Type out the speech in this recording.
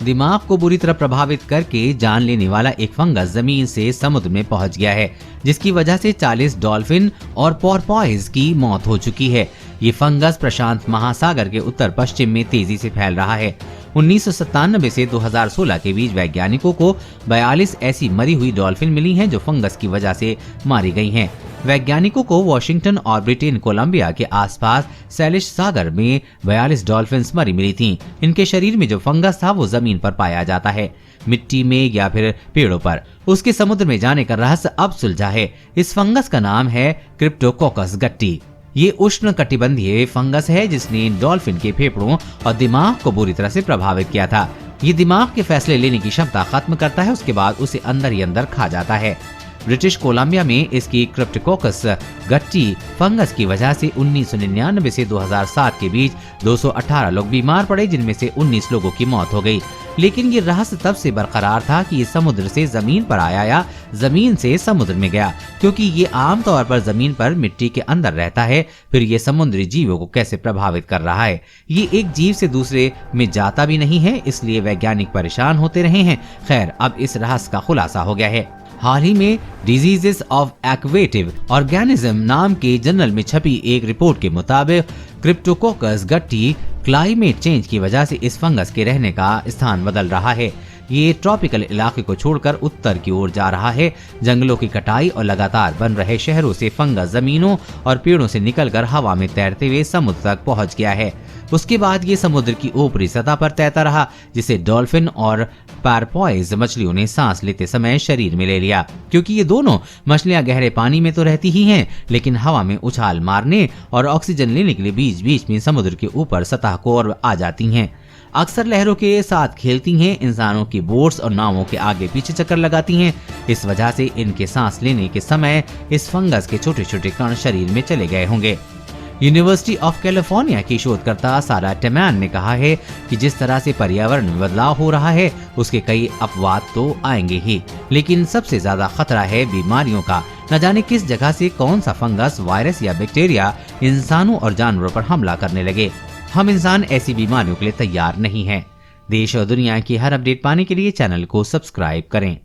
दिमाग को बुरी तरह प्रभावित करके जान लेने वाला एक फंगस जमीन से समुद्र में पहुंच गया है, जिसकी वजह से 40 डॉल्फिन और पोर्पोइज की मौत हो चुकी है। ये फंगस प्रशांत महासागर के उत्तर पश्चिम में तेजी से फैल रहा है। 1997 से 2016 के बीच वैज्ञानिकों को 42 ऐसी मरी हुई डॉल्फिन मिली हैं जो फंगस की वजह से मारी गई हैं। वैज्ञानिकों को वॉशिंगटन और ब्रिटेन कोलंबिया के आसपास सैलिश सागर में 42 डॉल्फिन्स मरी मिली थीं। इनके शरीर में जो फंगस था वो जमीन पर पाया जाता है, मिट्टी में या फिर पेड़ों पर। उसके समुद्र में जाने का रहस्य अब सुलझा है। इस फंगस का नाम है क्रिप्टोकोकस गट्टी। ये उष्ण कटिबंधीय फंगस है जिसने डॉल्फिन के फेफड़ों और दिमाग को बुरी तरह से प्रभावित किया था। ये दिमाग के फैसले लेने की क्षमता खत्म करता है, उसके बाद उसे अंदर ही अंदर खा जाता है। ब्रिटिश कोलंबिया में इसकी क्रिप्टोकोकस गट्टी फंगस की वजह से 1999 से 2007 के बीच 218 लोग बीमार पड़े, जिनमें से 19 लोगों की मौत हो गई। लेकिन ये रहस्य तब से बरकरार था कि ये समुद्र से जमीन पर आया या जमीन से समुद्र में गया, क्योंकि ये आमतौर पर जमीन पर मिट्टी के अंदर रहता है। फिर ये समुद्री जीवों को कैसे प्रभावित कर रहा है? ये एक जीव से दूसरे में जाता भी नहीं है, इसलिए वैज्ञानिक परेशान होते रहे हैं। खैर, अब इस रहस्य का खुलासा हो गया है। हाल ही में डिजीजेस ऑफ एक्वेटिव ऑर्गेनिज्म नाम के जर्नल में छपी एक रिपोर्ट के मुताबिक क्रिप्टोकोकस गट्टी क्लाइमेट चेंज की वजह से इस फंगस के रहने का स्थान बदल रहा है। ये ट्रॉपिकल इलाके को छोड़कर उत्तर की ओर जा रहा है। जंगलों की कटाई और लगातार बन रहे शहरों से फंगस जमीनों और पेड़ों से निकलकर हवा में तैरते हुए समुद्र तक पहुंच गया है। उसके बाद ये समुद्र की ऊपरी सतह पर तैरता रहा, जिसे डॉल्फिन और पोर्पोइज मछलियों ने सांस लेते समय शरीर में ले लिया। क्योंकि ये दोनों मछलियां गहरे पानी में तो रहती ही हैं, लेकिन हवा में उछाल मारने और ऑक्सीजन लेने के लिए बीच बीच में समुद्र के ऊपर सतह को और आ जाती हैं। अक्सर लहरों के साथ खेलती हैं, इंसानों की बोट्स और नावों के आगे पीछे चक्कर लगाती हैं। इस वजह से इनके सांस लेने के समय इस फंगस के छोटे छोटे कण शरीर में चले गए होंगे। यूनिवर्सिटी ऑफ कैलिफोर्निया की शोधकर्ता सारा टेमैन ने कहा है कि जिस तरह से पर्यावरण में बदलाव हो रहा है उसके कई अपवाद तो आएंगे ही, लेकिन सबसे ज्यादा खतरा है बीमारियों का। न जाने किस जगह से कौन सा फंगस, वायरस या बैक्टीरिया इंसानों और जानवरों पर हमला करने लगे। हम इंसान ऐसी बीमारियों के लिए तैयार नहीं हैं। देश और दुनिया की हर अपडेट पाने के लिए चैनल को सब्सक्राइब करें।